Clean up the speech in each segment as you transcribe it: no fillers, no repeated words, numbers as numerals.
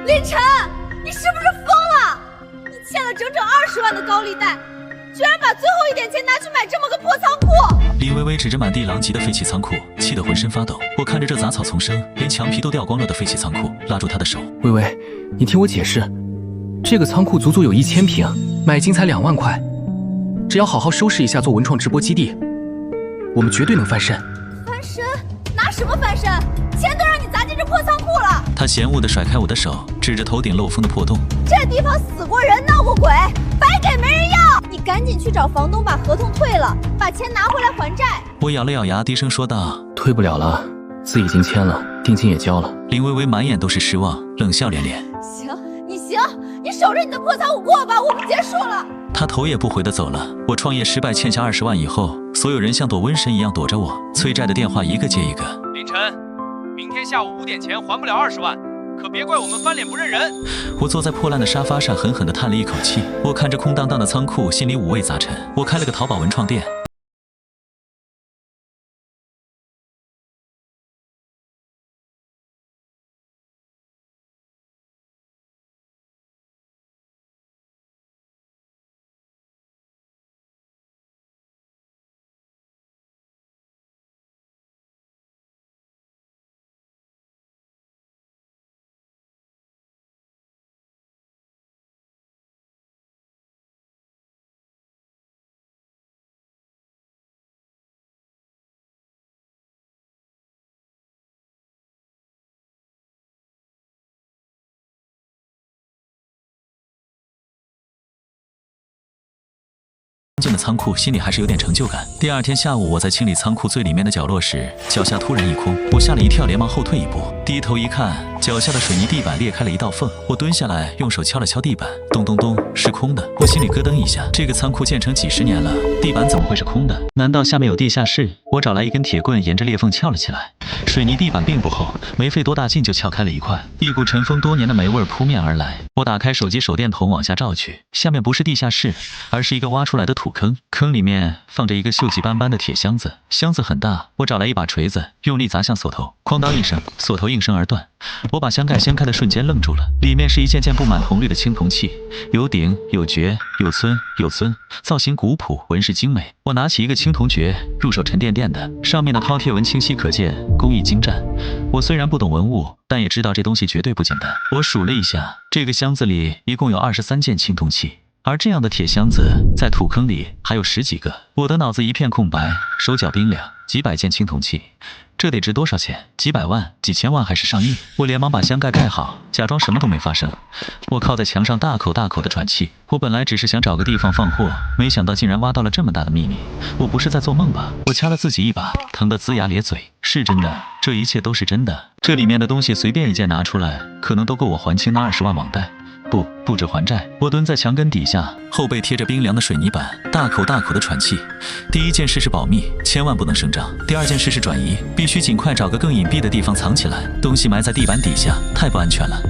林晨，你是不是疯了？你欠了整整20万的高利贷，居然把最后一点钱拿去买这么个破仓库！林微微指着满地狼藉的废弃仓库，气得浑身发抖。我看着这杂草丛生，连墙皮都掉光了的废弃仓库，拉住她的手。微微，你听我解释，这个仓库足足有1000平，买进才2万块，只要好好收拾一下做文创直播基地，我们绝对能翻身。翻身？拿什么翻身？钱都让你砸进这破仓库了！他嫌恶地甩开我的手，指着头顶漏风的破洞。这地方死过人，闹过鬼，白给没人要！你赶紧去找房东把合同退了，把钱拿回来还债。我咬了咬牙，低声说道：“退不了了，字已经签了，定金也交了。”林微微满眼都是失望，冷笑连连。行，你守着你的破仓库过吧，我们结束了。他头也不回地走了。我创业失败欠下20万以后，所有人像躲瘟神一样躲着我，催债的电话一个接一个。林晨，明天下午5点前还不了20万，可别怪我们翻脸不认人。我坐在破烂的沙发上，狠狠地叹了一口气。我看着空荡荡的仓库，心里五味杂陈。我开了个淘宝文创店。进了仓库，心里还是有点成就感。第二天下午，我在清理仓库最里面的角落时，脚下突然一空，我吓了一跳，连忙后退一步，低头一看，脚下的水泥地板裂开了一道缝。我蹲下来，用手敲了敲地板，咚咚咚，是空的。我心里咯噔一下，这个仓库建成几10年了，地板怎么会是空的？难道下面有地下室？我找来一根铁棍，沿着裂缝撬了起来。水泥地板并不厚，没费多大劲就撬开了一块，一股尘封多年的霉味扑面而来。我打开手机手电筒往下照去，下面不是地下室，而是一个挖出来的土坑，坑里面放着一个锈迹斑斑的铁箱子，箱子很大。我找来一把锤子，用力砸向锁头，哐当一声，锁头应声而断。我把箱盖掀开的瞬间愣住了，里面是一件件布满红绿的青铜器，有鼎，有爵，有尊，有尊，造型古朴，纹饰精美。我拿起一个青铜爵，入手沉甸甸的，上面的饕餮纹清晰可见，工艺精湛。我虽然不懂文物，但也知道这东西绝对不简单。我数了一下，这个箱子里一共有23件青铜器。而这样的铁箱子在土坑里还有10几个，我的脑子一片空白，手脚冰凉。几百件青铜器，这得值多少钱？几百万、几千万还是上亿？我连忙把箱盖盖好，假装什么都没发生。我靠在墙上大口大口的喘气。我本来只是想找个地方放货，没想到竟然挖到了这么大的秘密。我不是在做梦吧？我掐了自己一把，疼得龇牙咧嘴。是真的，这一切都是真的。这里面的东西随便一件拿出来，可能都够我还清那20万网贷。不止还债。我蹲在墙根底下，后背贴着冰凉的水泥板，大口大口的喘气。第一件事是保密，千万不能声张。第二件事是转移，必须尽快找个更隐蔽的地方藏起来，东西埋在地板底下，太不安全了。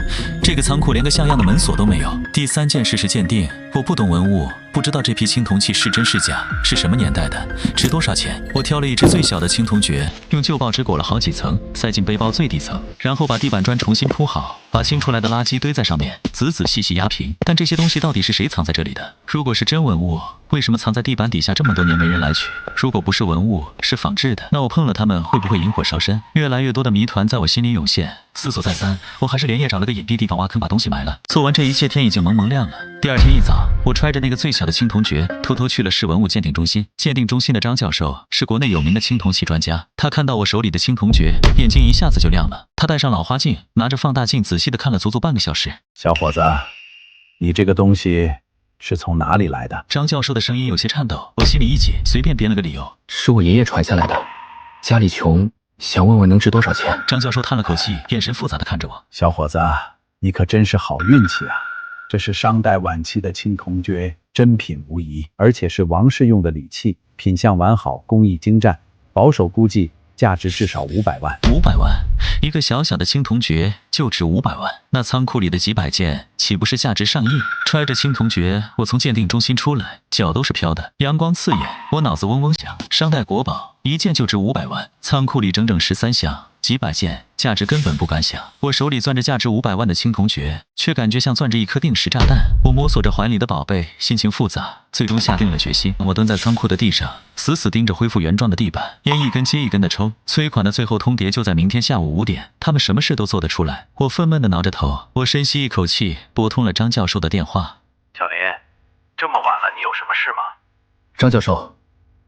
这个仓库连个像样的门锁都没有。第三件事是鉴定，我不懂文物，不知道这批青铜器是真是假，是什么年代的，值多少钱。我挑了一只最小的青铜爵，用旧报纸裹了好几层，塞进背包最底层，然后把地板砖重新铺好，把清出来的垃圾堆在上面，仔仔细细压平。但这些东西到底是谁藏在这里的？如果是真文物，为什么藏在地板底下这么多年没人来取？如果不是文物，是仿制的，那我碰了它们会不会引火烧身？越来越多的谜团在我心里涌现，思索再三，我还是连夜找了个隐蔽地方挖坑把东西埋了。做完这一切，天已经蒙蒙亮了。第二天一早，我揣着那个最小的青铜爵，偷偷去了市文物鉴定中心。鉴定中心的张教授是国内有名的青铜器专家，他看到我手里的青铜爵，眼睛一下子就亮了。他戴上老花镜，拿着放大镜仔细地看了足足半个小时。小伙子，你这个东西是从哪里来的？张教授的声音有些颤抖，我心里一紧，随便编了个理由。是我爷爷传下来的，家里穷，想问问能值多少钱。张教授叹了口气，眼神复杂地看着我。小伙子，你可真是好运气啊！这是商代晚期的青铜爵，珍品无疑，而且是王室用的礼器，品相完好，工艺精湛，保守估计价值至少500万。500万，一个小小的青铜爵，就值500万。那仓库里的几百件，岂不是价值上亿？揣着青铜爵，我从鉴定中心出来，脚都是飘的，阳光刺眼，我脑子嗡嗡响。商代国宝，一件就值500万，仓库里整整13箱。几百件，价值根本不敢想。我手里攥着价值500万的青铜爵，却感觉像攥着一颗定时炸弹。我摸索着怀里的宝贝，心情复杂，最终下定了决心。我蹲在仓库的地上，死死盯着恢复原状的地板，烟一根接一根的抽。催款的最后通牒就在明天下午5点，他们什么事都做得出来。我愤懑地挠着头，我深吸一口气，拨通了张教授的电话。小林，这么晚了，你有什么事吗？张教授，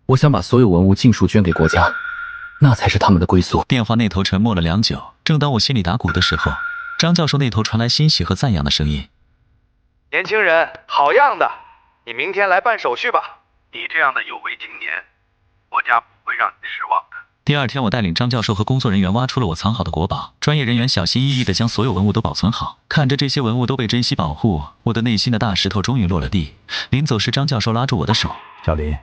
我想把所有文物尽数捐给国家。那才是他们的归宿。电话那头沉默了良久，正当我心里打鼓的时候，张教授那头传来欣喜和赞扬的声音：“年轻人，好样的！你明天来办手续吧。你这样的有为青年，国家不会让你失望的。”第二天，我带领张教授和工作人员挖出了我藏好的国宝，专业人员小心翼翼地将所有文物都保存好。看着这些文物都被珍惜保护，我的内心的大石头终于落了地。临走时，张教授拉住我的手：“小林，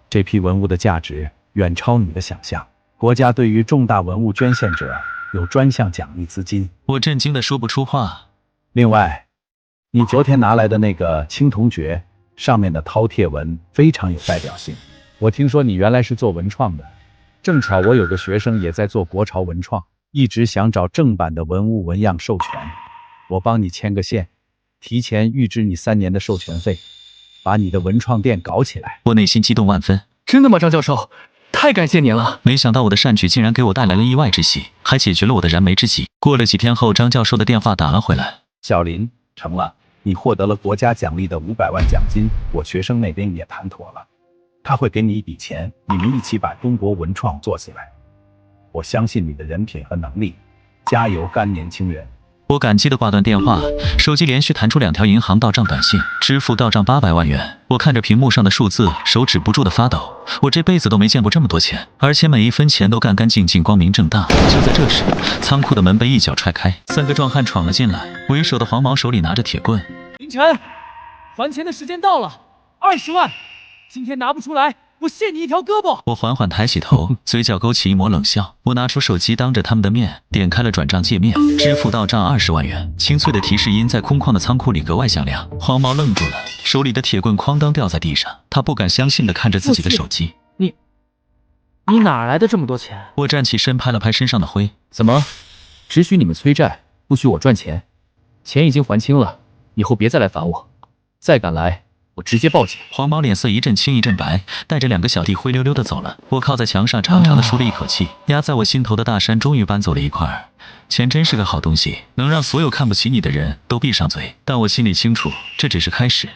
这批文物的价值远超你的想象。国家对于重大文物捐献者有专项奖励资金。”我震惊得说不出话。另外，你昨天拿来的那个青铜爵上面的饕餮纹非常有代表性。我听说你原来是做文创的，正巧我有个学生也在做国潮文创，一直想找正版的文物纹样授权，我帮你牵个线，提前预支你3年的授权费，把你的文创店搞起来。我内心激动万分。真的吗，张教授？太感谢您了！没想到我的善举竟然给我带来了意外之喜，还解决了我的燃眉之急。过了几天后，张教授的电话打了回来：“小林，成了，你获得了国家奖励的500万奖金，我学生那边也谈妥了，他会给你一笔钱，你们一起把中国文创做起来。我相信你的人品和能力，加油干，年轻人！”我感激地挂断电话，手机连续弹出2条银行到账短信，支付到账800万元。我看着屏幕上的数字，手止不住地发抖。我这辈子都没见过这么多钱，而且每一分钱都干干净净、光明正大。就在这时，仓库的门被一脚踹开，3个壮汉闯了进来。为首的黄毛手里拿着铁棍：“凌晨，还钱的时间到了，20万，今天拿不出来，我卸你一条胳膊！”我缓缓抬起头，嘴角勾起一抹冷笑。我拿出手机，当着他们的面点开了转账界面，支付到账20万元。清脆的提示音在空旷的仓库里格外响亮。黄毛愣住了，手里的铁棍哐当掉在地上，他不敢相信地看着自己的手机。你哪来的这么多钱？我站起身，拍了拍身上的灰。怎么，只许你们催债，不许我赚钱？钱已经还清了，以后别再来烦我。再敢来，我直接报警！黄毛脸色一阵青一阵白，带着2个小弟灰溜溜的走了。我靠在墙上，长长的舒了一口气，压在我心头的大山终于搬走了一块。钱真是个好东西，能让所有看不起你的人都闭上嘴。但我心里清楚，这只是开始。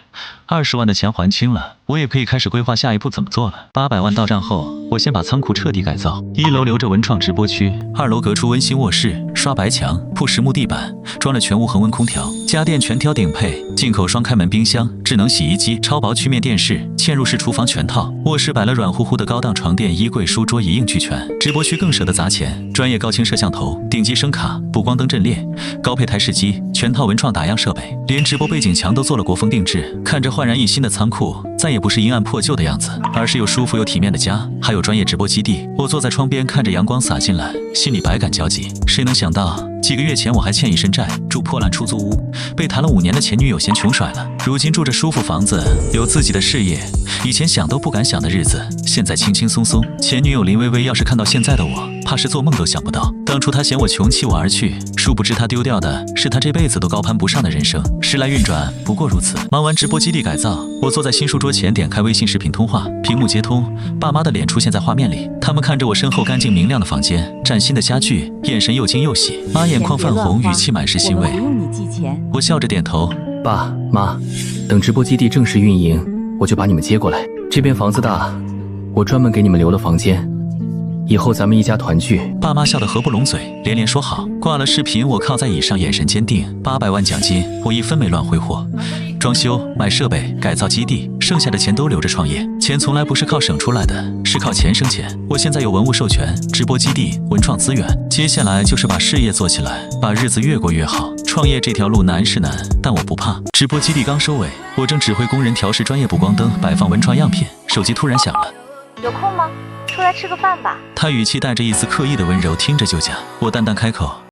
20万的钱还清了，我也可以开始规划下一步怎么做了。800万到账后，我先把仓库彻底改造。1楼留着文创直播区，2楼隔出温馨卧室，刷白墙，铺实木地板，装了全屋恒温空调，家电全挑顶配，进口双开门冰箱、智能洗衣机、超薄曲面电视，嵌入式厨房全套。卧室摆了软乎乎的高档床垫、衣柜、书桌，一应俱全。直播区更舍得砸钱，专业高清摄像头、顶级声卡、补光灯阵列、高配台式机，全套文创打样设备，连直播背景墙都做了国风定制。看着焕然一新的仓库，再也不是阴暗破旧的样子，而是又舒服又体面的家，还有专业直播基地。我坐在窗边，看着阳光洒进来，心里百感交集。谁能想到，几个月前我还欠一身债，住破烂出租屋，被谈了5年的前女友嫌穷甩了。如今住着舒服房子，有自己的事业，以前想都不敢想的日子，现在轻轻松松。前女友林薇薇要是看到现在的我，怕是做梦都想不到。当初她嫌我穷弃我而去，殊不知她丢掉的是她这辈子都高攀不上的人生。时来运转，不过如此。忙完直播基地改造，我坐在新书桌前，点开微信视频通话，屏幕接通，爸妈的脸出现在画面里。他们看着我身后干净明亮的房间，崭新的家具，眼神又惊又喜。妈眼眶泛红，语气满是欣慰。不用你寄钱。我笑着点头。爸妈，等直播基地正式运营，我就把你们接过来。这边房子大，我专门给你们留了房间，以后咱们一家团聚。爸妈笑得合不拢嘴，连连说好。挂了视频，我靠在椅上，眼神坚定。800万奖金，我一分没乱挥霍。装修、买设备、改造基地，剩下的钱都留着创业。钱从来不是靠省出来的，是靠钱生钱。我现在有文物授权、直播基地、文创资源，接下来就是把事业做起来，把日子越过越好。创业这条路难是难，但我不怕。直播基地刚收尾，我正指挥工人调试专业补光灯，摆放文创样品，手机突然响了。有空吗？出来吃个饭吧。他语气带着一丝刻意的温柔，听着就假。我淡淡开口。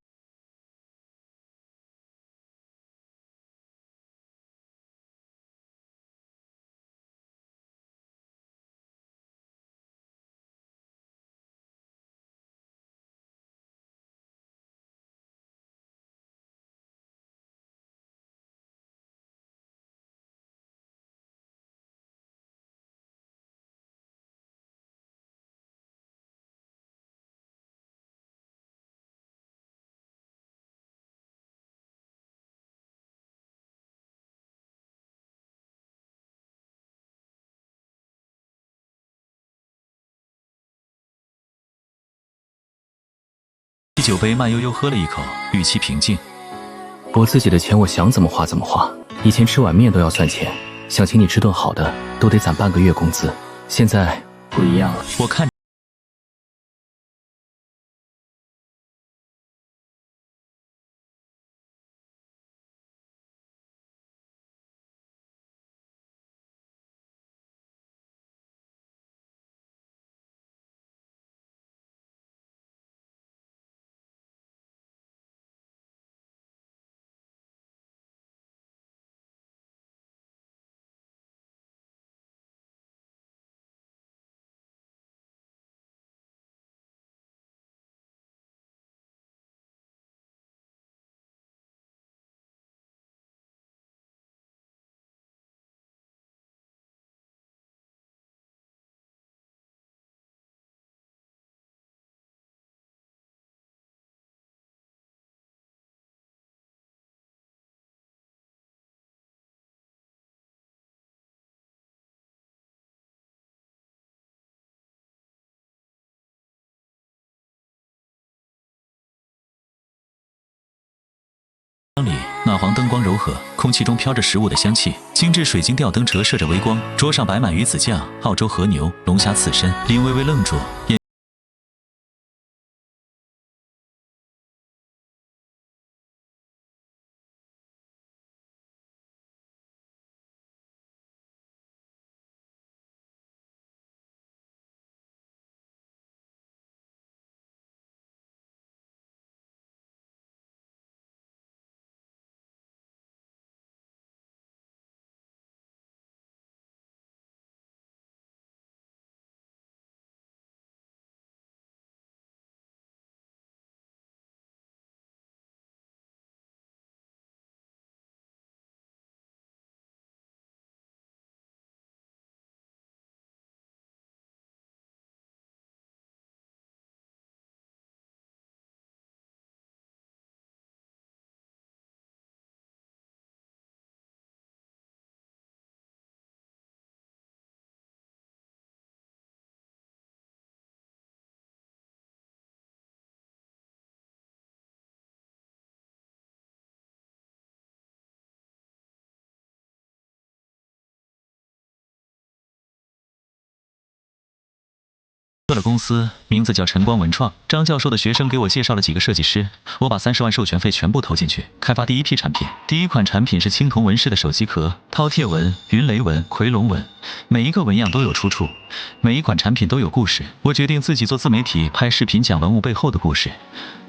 酒杯慢悠悠喝了一口，语气平静。我自己的钱我想怎么花怎么花，以前吃碗面都要算钱，想请你吃顿好的都得攒半个月工资，现在不一样了。我看里暖黄灯光柔和，空气中飘着食物的香气，精致水晶吊灯折射着微光，桌上摆满鱼子酱、澳洲和牛、龙虾刺身。林微微愣住，做了公司，名字叫晨光文创。张教授的学生给我介绍了几个设计师，我把30万授权费全部投进去，开发第一批产品。第一款产品是青铜纹饰的手机壳，饕餮纹、云雷纹、夔龙纹，每一个纹样都有出处，每一款产品都有故事。我决定自己做自媒体，拍视频讲文物背后的故事。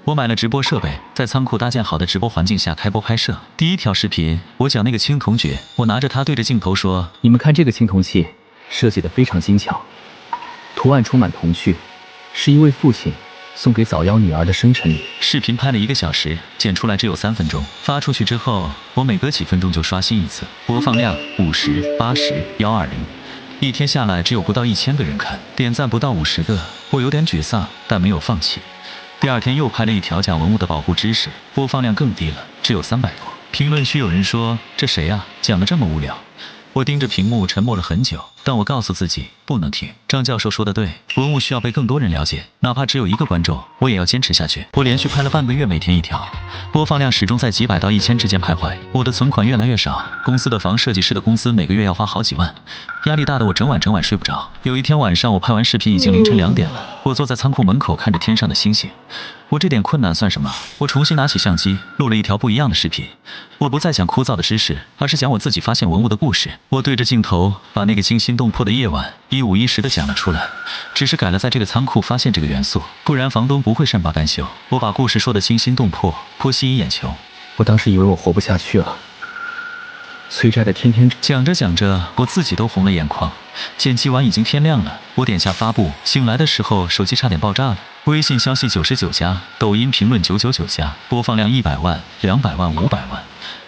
我买了直播设备，在仓库搭建好的直播环境下开播拍摄。第一条视频，我讲那个青铜爵，我拿着它对着镜头说：“你们看这个青铜器，设计得非常精巧。”图案充满童趣，是一位父亲送给早夭女儿的生辰礼。视频拍了1个小时，剪出来只有3分钟。发出去之后，我每隔几分钟就刷新一次，播放量50、80、120，一天下来只有不到1000个人看，点赞不到50个。我有点沮丧，但没有放弃。第二天又拍了一条讲文物的保护知识，播放量更低了，只有300多。评论区有人说：“这谁呀？讲得这么无聊。”我盯着屏幕沉默了很久，但我告诉自己不能停。张教授说的对，文物需要被更多人了解，哪怕只有1个观众，我也要坚持下去。我连续拍了半个月，每天一条，播放量始终在几百到1000之间徘徊。我的存款越来越少，公司的房设计师的工资每个月要花好几万，压力大的我整晚睡不着。有一天晚上，我拍完视频已经凌晨2点了，我坐在仓库门口看着天上的星星。我这点困难算什么？我重新拿起相机，录了一条不一样的视频。我不再讲枯燥的知识，而是讲我自己发现文物的故事。我对着镜头，把那个惊心动魄的夜晚一五一十地讲了出来，只是改了在这个仓库发现这个元素，不然房东不会善罢甘休。我把故事说得惊心动魄，颇吸引眼球。我当时以为我活不下去了，催债的天天讲着讲着，我自己都红了眼眶。剪辑完已经天亮了，我点下发布，醒来的时候手机差点爆炸了。微信消息99加，抖音评论999加，播放量100万、200万、500万。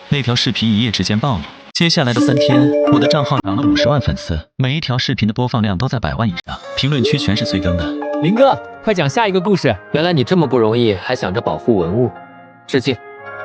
那条视频一夜之间爆了。接下来的3天，我的账号涨了50万粉丝，每一条视频的播放量都在100万以上，评论区全是催更的。林哥，快讲下一个故事。原来你这么不容易，还想着保护文物，致敬。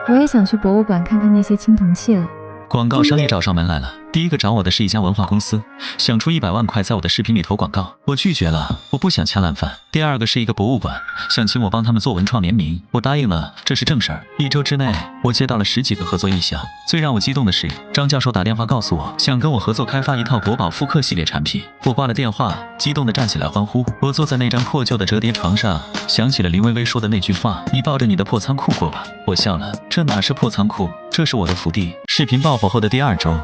我也想去博物馆看看那些青铜器了。广告商也找上门来了。第一个找我的是一家文化公司，想出100万块在我的视频里投广告，我拒绝了，我不想掐烂饭。第二个是一个博物馆，想请我帮他们做文创联名，我答应了，这是正事儿。1周之内，我接到了10几个合作意向。最让我激动的是，张教授打电话告诉我，想跟我合作开发一套国宝复刻系列产品。我挂了电话，激动地站起来欢呼。我坐在那张破旧的折叠床上，想起了林薇薇说的那句话：“你抱着你的破仓库过吧。”我笑了，这哪是破仓库，这是我的福地。视频爆火后的第2周。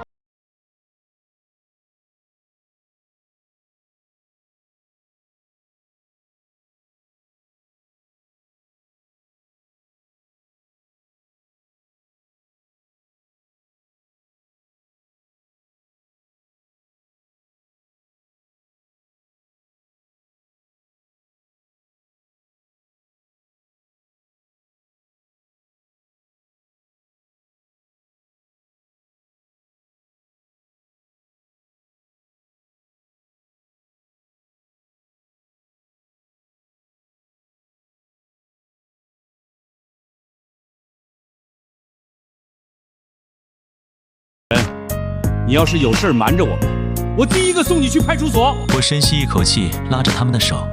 你要是有事瞒着我们，我第一个送你去派出所。我深吸一口气，拉着他们的手。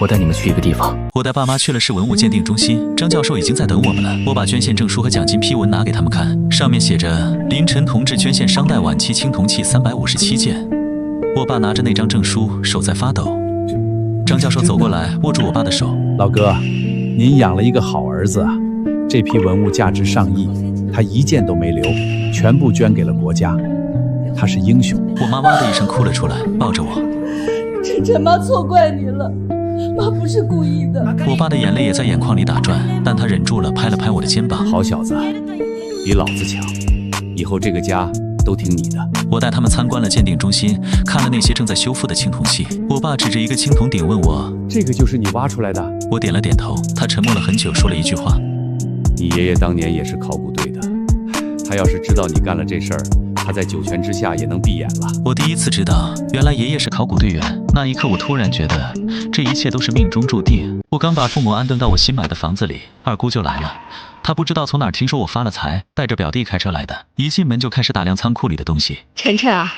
我带你们去一个地方。我带爸妈去了市文物鉴定中心，张教授已经在等我们了。我把捐献证书和奖金批文拿给他们看，上面写着林晨同志捐献商代晚期青铜器357件。我爸拿着那张证书，手在发抖。张教授走过来，握住我爸的手。老哥，您养了一个好儿子啊！这批文物价值上亿，他一件都没留，全部捐给了国家。他是英雄。我妈哇的一声哭了出来，抱着我。晨晨，妈错怪你了，妈不是故意的。我爸的眼泪也在眼眶里打转，但他忍住了，拍了拍我的肩膀。好小子，比老子强，以后这个家都听你的。我带他们参观了鉴定中心，看了那些正在修复的青铜器。我爸指着一个青铜鼎问我：“这个就是你挖出来的？”我点了点头。他沉默了很久，说了一句话：“你爷爷当年也是考古队的，他要是知道你干了这事儿，他在九泉之下也能闭眼了。”我第一次知道，原来爷爷是考古队员。那一刻，我突然觉得这一切都是命中注定。我刚把父母安顿到我新买的房子里，二姑就来了。她不知道从哪儿听说我发了财，带着表弟开车来的，一进门就开始打量仓库里的东西。晨晨啊，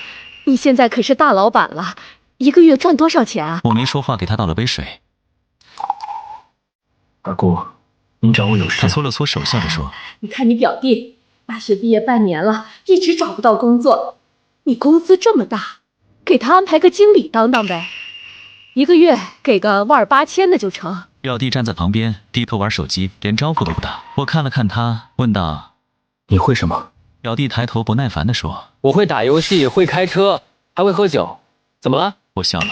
你现在可是大老板了，一个月赚多少钱啊？我没说话，给她倒了杯水。二姑，您找我有事？她搓了搓手，笑着说：“你看你表弟，大学毕业半年了，一直找不到工作，你工资这么大，给他安排个经理当当呗，一个月给个18000的就成。”表弟站在旁边，低头玩手机，连招呼都不打。我看了看他，问道：“你会什么？”表弟抬头不耐烦地说：“我会打游戏，会开车，还会喝酒。怎么了？”我笑了。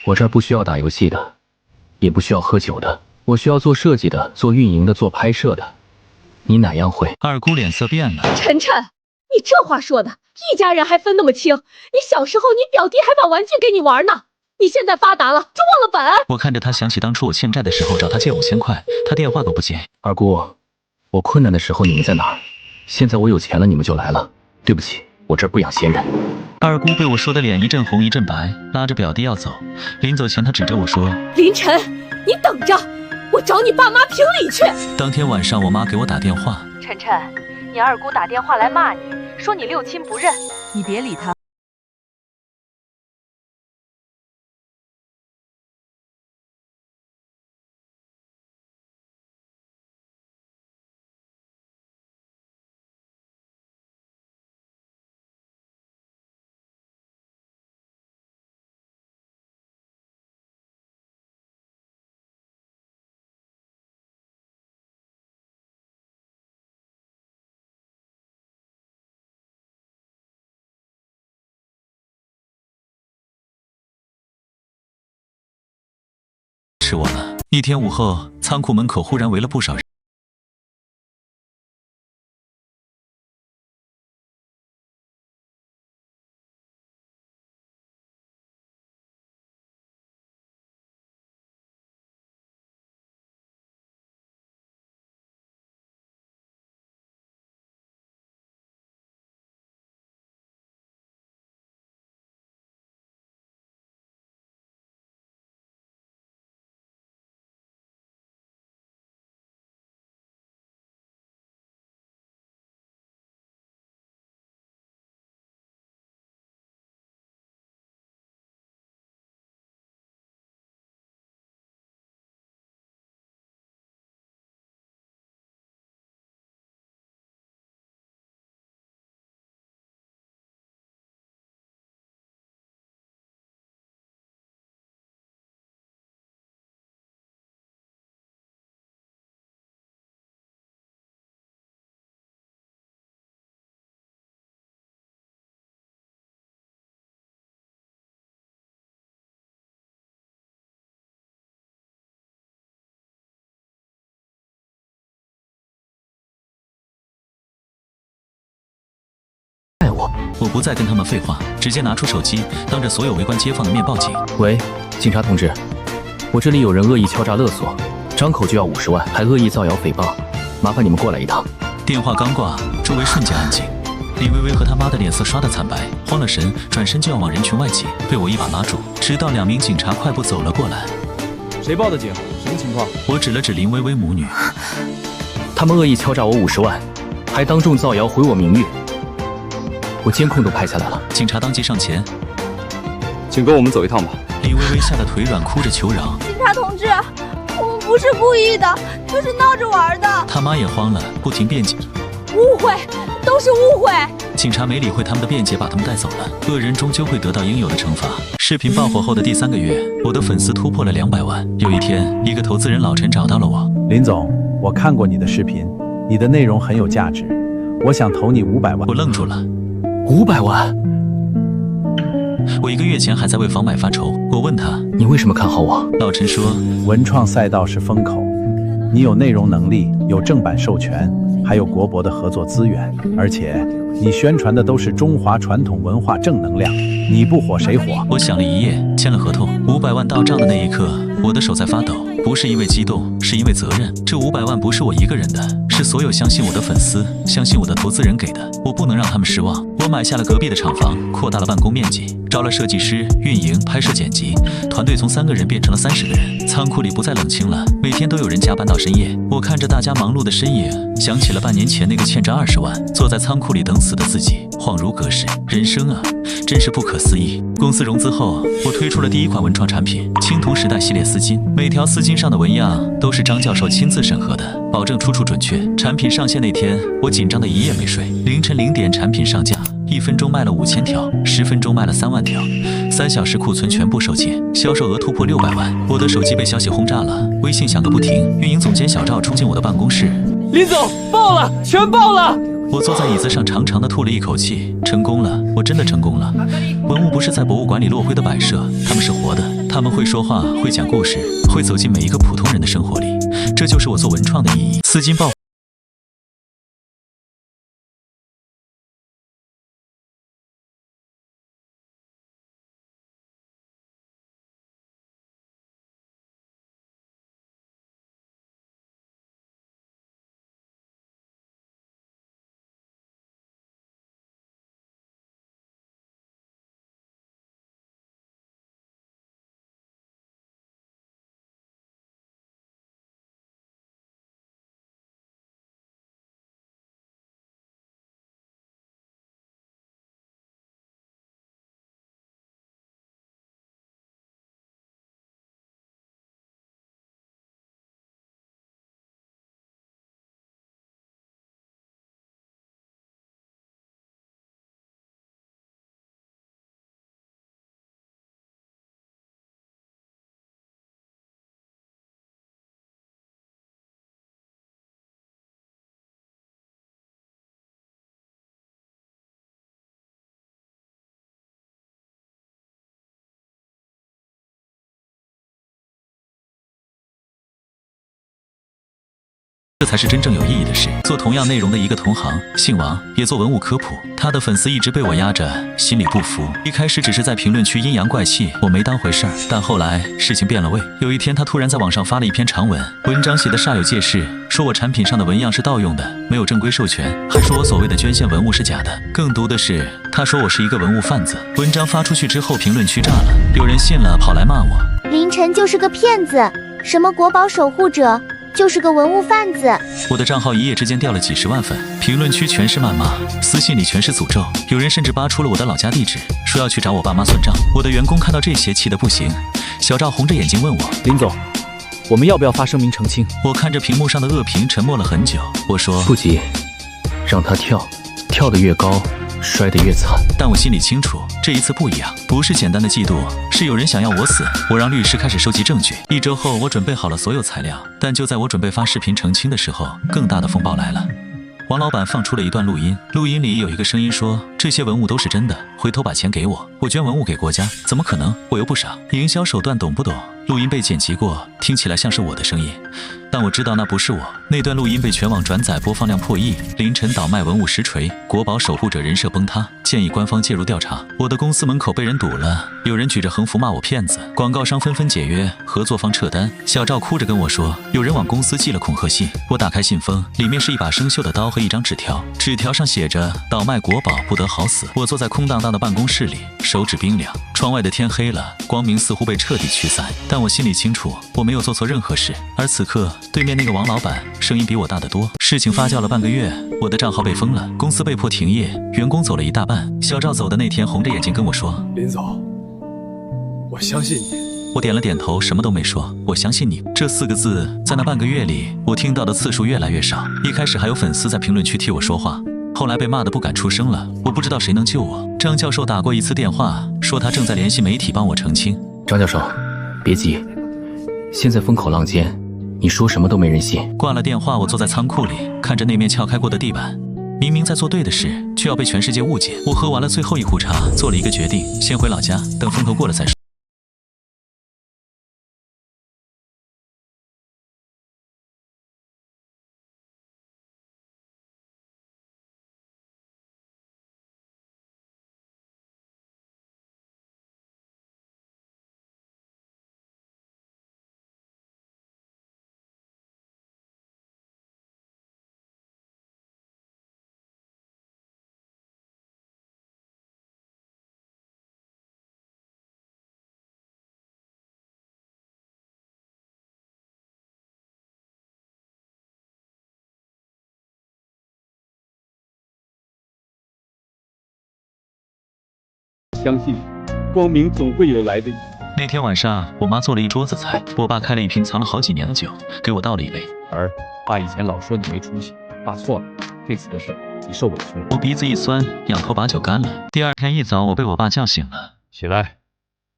我这儿不需要打游戏的，也不需要喝酒的，我需要做设计的，做运营的，做拍摄的。你哪样会？二姑脸色变了。晨晨，你这话说的，一家人还分那么清？你小时候你表弟还把玩具给你玩呢，你现在发达了就忘了本啊。我看着他，想起当初我欠债的时候找他借5000块，他电话都不接。二姑，我困难的时候你们在哪儿？现在我有钱了你们就来了。对不起，我这儿不养闲人。二姑被我说的脸一阵红一阵白，拉着表弟要走。临走前他指着我说：“林晨，你等着，我找你爸妈评理去。”当天晚上我妈给我打电话：“晨晨，你二姑打电话来骂你，说你六亲不认，你别理她。”是我了。一天午后，仓库门口忽然围了不少人。爱我。我不再跟他们废话，直接拿出手机，当着所有围观街坊的面报警。喂，警察同志，我这里有人恶意敲诈勒索，张口就要50万，还恶意造谣诽谤，麻烦你们过来一趟。电话刚挂，周围瞬间安静。李薇薇和他妈的脸色刷得惨白，慌了神，转身就要往人群外挤，被我一把拉住，直到2名警察快步走了过来。谁报的警？什么情况？我指了指林薇薇母女，他们恶意敲诈我50万，还当众造谣毁我名誉，我监控都拍下来了。警察当即上前，请跟我们走一趟吧。李薇薇吓得腿软，哭着求饶。警察同志，我们不是故意的，就是闹着玩的。他妈也慌了，不停辩解。误会，都是误会。警察没理会他们的辩解，把他们带走了。恶人终究会得到应有的惩罚。视频爆火后的第3个月，我的粉丝突破了200万。有一天，一个投资人老陈找到了我。林总，我看过你的视频，你的内容很有价值，我想投你500万。我愣住了。500万？我1个月前还在为房买发愁。我问他，你为什么看好我？老陈说，文创赛道是风口，你有内容能力，有正版授权，还有国博的合作资源，而且你宣传的都是中华传统文化正能量，你不火谁火？我想了一夜，签了合同。500万到账的那一刻，我的手在发抖，不是因为激动，是因为责任。这500万不是我一个人的，是所有相信我的粉丝，相信我的投资人给的。我不能让他们失望。我买下了隔壁的厂房，扩大了办公面积，招了设计师、运营、拍摄、剪辑，团队从3个人变成了30个人。仓库里不再冷清了，每天都有人加班到深夜。我看着大家忙碌的身影，想起了半年前那个欠着20万，坐在仓库里等死的自己，恍如隔世。人生啊，真是不可思议。公司融资后，我推出了第1款文创产品——青铜时代系列丝巾。每条丝巾上的纹样都是张教授亲自审核的，保证出处准确。产品上线那天，我紧张的一夜没睡。凌晨0点产品上架，1分钟卖了5000条，10分钟卖了3万条，3小时库存全部售罄，销售额突破600万。我的手机被消息轰炸了，微信响个不停。运营总监小赵冲进我的办公室，林总，爆了，全爆了！我坐在椅子上长长的吐了一口气，成功了，我真的成功了。文物不是在博物馆里落灰的摆设，它们是活的，它们会说话，会讲故事，会走进每一个普通人的生活里，这就是我做文创的意义。丝巾爆这才是真正有意义的事。做同样内容的一个同行，姓王，也做文物科普，他的粉丝一直被我压着，心里不服。一开始只是在评论区阴阳怪气，我没当回事儿。但后来事情变了味。有一天，他突然在网上发了一篇长文，文章写的煞有介事，说我产品上的纹样是盗用的，没有正规授权，还说我所谓的捐献文物是假的。更毒的是，他说我是一个文物贩子。文章发出去之后，评论区炸了，有人信了，跑来骂我。凌晨就是个骗子，什么国宝守护者。就是个文物贩子。我的账号一夜之间掉了几10万粉，评论区全是谩骂，私信里全是诅咒，有人甚至扒出了我的老家地址，说要去找我爸妈算账。我的员工看到这些气得不行，小赵红着眼睛问我：林总，我们要不要发声明澄清？我看着屏幕上的恶评，沉默了很久。我说：不急，让他跳，跳得越高，摔得越惨。但我心里清楚，这一次不一样，不是简单的嫉妒，是有人想要我死。我让律师开始收集证据。1周后，我准备好了所有材料，但就在我准备发视频澄清的时候，更大的风暴来了。王老板放出了一段录音，录音里有一个声音说：这些文物都是真的，回头把钱给我，我捐文物给国家，怎么可能？我又不傻，营销手段懂不懂？录音被剪辑过，听起来像是我的声音，但我知道那不是我。那段录音被全网转载，播放量破亿。凌晨倒卖文物实锤，国宝守护者人设崩塌，建议官方介入调查。我的公司门口被人堵了，有人举着横幅骂我骗子，广告商纷纷解约，合作方撤单。小赵哭着跟我说，有人往公司寄了恐吓信。我打开信封，里面是一把生锈的刀和一张纸条，纸条上写着倒卖国宝不得好死。我坐在空荡荡的办公室里，手指冰凉，窗外的天黑了，光明似乎被彻底驱散，但我心里清楚，我没有做错任何事。而此刻，对面那个王老板声音比我大得多。事情发酵了半个月，我的账号被封了，公司被迫停业，员工走了一大半。小赵走的那天，红着眼睛跟我说：“林总，我相信你。”我点了点头，什么都没说。我相信你这4个字，在那半个月里，我听到的次数越来越少。一开始还有粉丝在评论区替我说话，后来被骂得不敢出声了。我不知道谁能救我。张教授打过一次电话，说他正在联系媒体帮我澄清。张教授，别急，现在风口浪尖，你说什么都没人信。挂了电话，我坐在仓库里，看着那面撬开过的地板。明明在做对的事，却要被全世界误解。我喝完了最后一壶茶，做了一个决定，先回老家，等风头过了再说。相信光明总会有来的。那天晚上，我妈做了一桌子菜，我爸开了一瓶藏了好几年的酒，给我倒了一杯。儿，爸以前老说你没出息，爸错了，这次的事你受委屈了。我鼻子一酸，仰头把酒干了。第二天一早，我被我爸叫醒了，起来，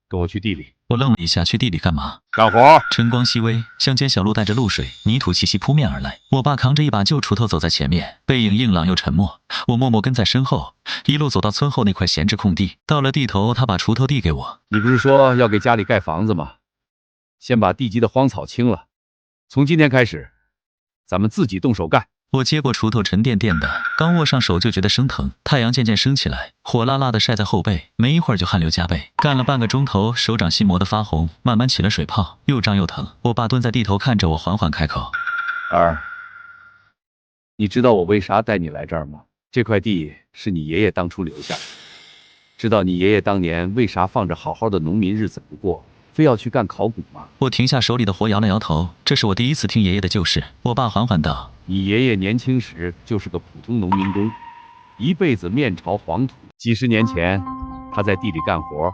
跟我去地里。我愣了一下，去地里干嘛？干活。晨光熹微，乡间小路带着露水，泥土气息扑面而来。我爸扛着一把旧锄头走在前面，背影硬朗又沉默。我默默跟在身后，一路走到村后那块闲置空地。到了地头，他把锄头递给我。你不是说要给家里盖房子吗？先把地基的荒草清了，从今天开始，咱们自己动手干。我接过锄头，沉甸甸的，刚握上手就觉得生疼。太阳渐渐升起来，火辣辣的晒在后背，没一会儿就汗流浃背。干了半个钟头，手掌心磨得发红，慢慢起了水泡，又胀又疼。我爸蹲在地头看着我，缓缓开口：“儿，你知道我为啥带你来这儿吗？这块地是你爷爷当初留下的。知道你爷爷当年为啥放着好好的农民日子不过，非要去干考古吗？”我停下手里的活，摇了摇头。这是我第一次听爷爷的旧事。我爸缓缓道：“你爷爷年轻时就是个普通农民工，一辈子面朝黄土。几十年前，他在地里干活，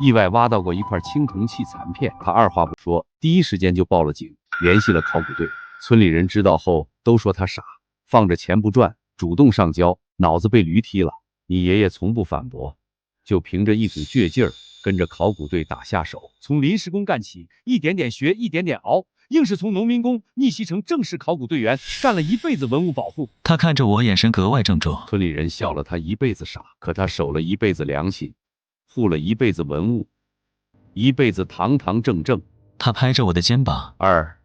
意外挖到过一块青铜器残片。他二话不说，第一时间就报了警，联系了考古队。村里人知道后都说他傻，放着钱不赚，主动上交，脑子被驴踢了。你爷爷从不反驳，就凭着一股倔劲儿，跟着考古队打下手，从临时工干起，一点点学，一点点熬。硬是从农民工逆袭成正式考古队员，干了一辈子文物保护。他看着我，眼神格外郑重。村里人笑了他一辈子傻，可他守了一辈子良心，护了一辈子文物，一辈子堂堂正正。他拍着我的肩膀：“儿，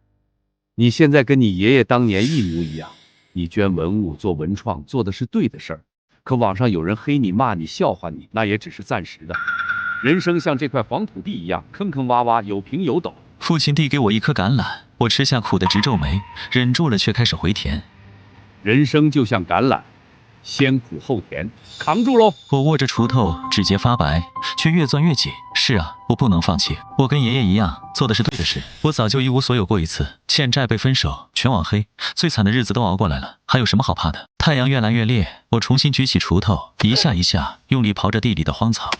你现在跟你爷爷当年一模一样，你捐文物做文创做的是对的事儿，可网上有人黑你、骂你、笑话你，那也只是暂时的。人生像这块黄土地一样，坑坑洼洼，有平有陡。”父亲递给我一颗橄榄，我吃下苦的直皱眉，忍住了却开始回甜。人生就像橄榄，先苦后甜，扛住喽！我握着锄头，指节发白，却越攥越紧。是啊，我不能放弃。我跟爷爷一样，做的是对的事。我早就一无所有过一次，欠债被分手，全网黑，最惨的日子都熬过来了，还有什么好怕的？太阳越来越烈，我重新举起锄头，一下一下用力刨着地里的荒草。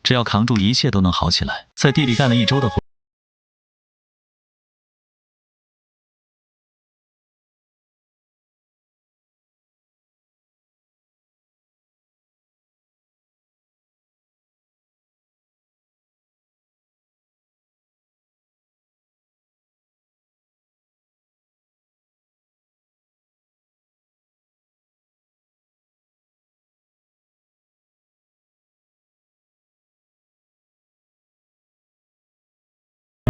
只要扛住，一切都能好起来。在地里干了1周的活。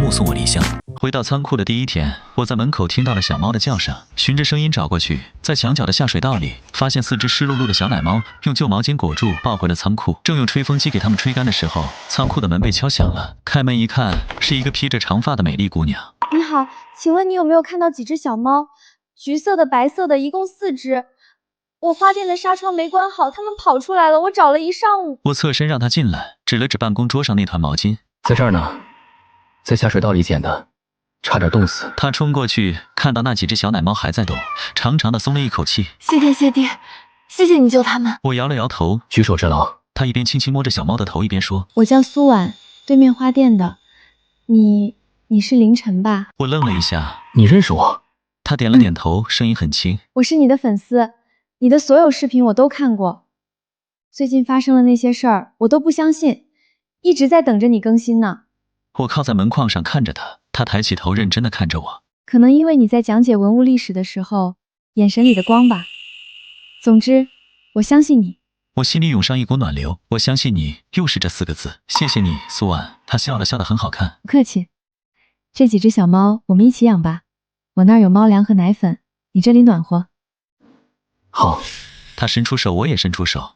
目送我离乡。回到仓库的第一天，我在门口听到了小猫的叫声，循着声音找过去，在墙角的下水道里发现4只湿漉漉的小奶猫，用旧毛巾裹住抱回了仓库。正用吹风机给它们吹干的时候，仓库的门被敲响了。开门一看，是一个披着长发的美丽姑娘。你好，请问你有没有看到几只小猫？橘色的、白色的，一共4只。我花店的纱窗没关好，它们跑出来了，我找了一上午。我侧身让她进来，指了指办公桌上那团毛巾，在这儿呢，在下水道里捡的，差点冻死。她冲过去，看到那几只小奶猫还在动，长长的松了一口气。谢天谢地，谢谢你救它们。我摇了摇头，举手之劳。她一边轻轻摸着小猫的头，一边说：“我叫苏婉，对面花店的。你是凌晨吧？”我愣了一下，你认识我？她点了点头，声音很轻。我是你的粉丝，你的所有视频我都看过。最近发生了那些事儿，我都不相信，一直在等着你更新呢。我靠在门框上看着她，她抬起头认真地看着我。可能因为你在讲解文物历史的时候，眼神里的光吧。总之，我相信你。我心里涌上一股暖流，我相信你，又是这4个字。谢谢你，苏婉。她笑了，笑得很好看。不客气。这几只小猫我们一起养吧，我那儿有猫粮和奶粉，你这里暖和。好。她伸出手，我也伸出手。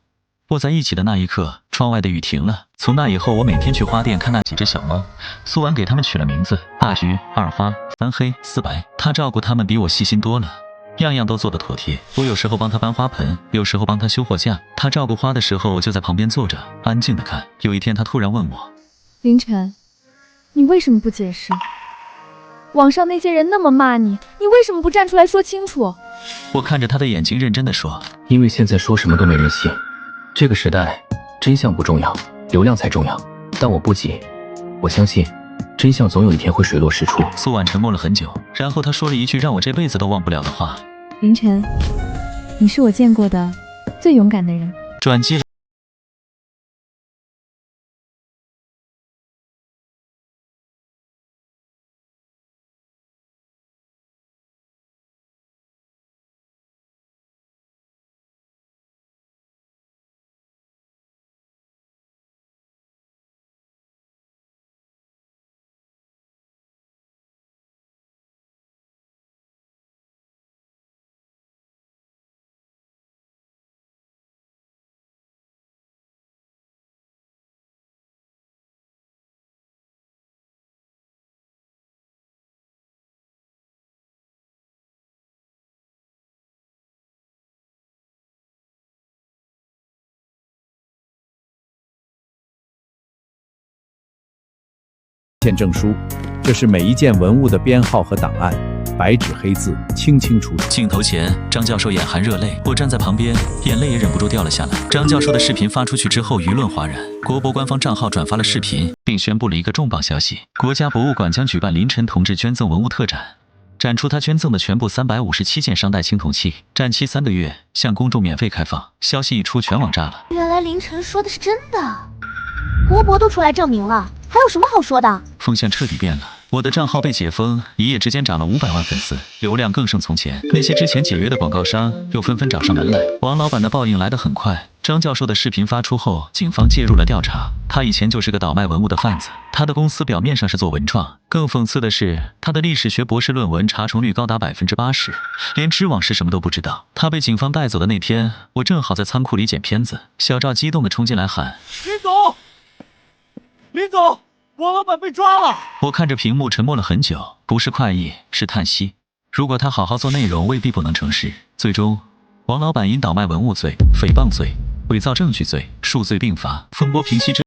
握在一起的那一刻，窗外的雨停了。从那以后，我每天去花店看那几只小猫。苏婉给它们取了名字：大橘、二花、三黑、四白。她照顾它们比我细心多了，样样都做得妥帖。我有时候帮她搬花盆，有时候帮她修货架。她照顾花的时候，就在旁边坐着，安静地看。有一天，她突然问我：“凌晨，你为什么不解释？网上那些人那么骂你，你为什么不站出来说清楚？”我看着她的眼睛，认真地说：“因为现在说什么都没人信。这个时代，真相不重要，流量才重要。但我不急，我相信真相总有一天会水落石出。”苏婉沉默了很久，然后她说了一句让我这辈子都忘不了的话：“凌晨，你是我见过的最勇敢的人。”转机了。件证书，这是每一件文物的编号和档案，白纸黑字，清清楚楚。镜头前，张教授眼含热泪，我站在旁边，眼泪也忍不住掉了下来。张教授的视频发出去之后，舆论哗然，国博官方账号转发了视频，并宣布了一个重磅消息：国家博物馆将举办凌晨同志捐赠文物特展，展出他捐赠的全部357件商代青铜器，展期3个月，向公众免费开放。消息一出，全网炸了。原来凌晨说的是真的，国博都出来证明了，还有什么好说的？风向彻底变了，我的账号被解封，一夜之间涨了500万粉丝，流量更胜从前。那些之前解约的广告商又纷纷找上门来。王老板的报应来得很快，张教授的视频发出后，警方介入了调查。他以前就是个倒卖文物的贩子，他的公司表面上是做文创，更讽刺的是，他的历史学博士论文查重率高达80%，连知网是什么都不知道。他被警方带走的那天，我正好在仓库里剪片子，小赵激动地冲进来喊：“林总，林总！王老板被抓了！”我看着屏幕沉默了很久，不是快意，是叹息。如果他好好做内容，未必不能成事。最终，王老板因倒卖文物罪、诽谤罪、伪造证据罪数罪并罚。风波平息之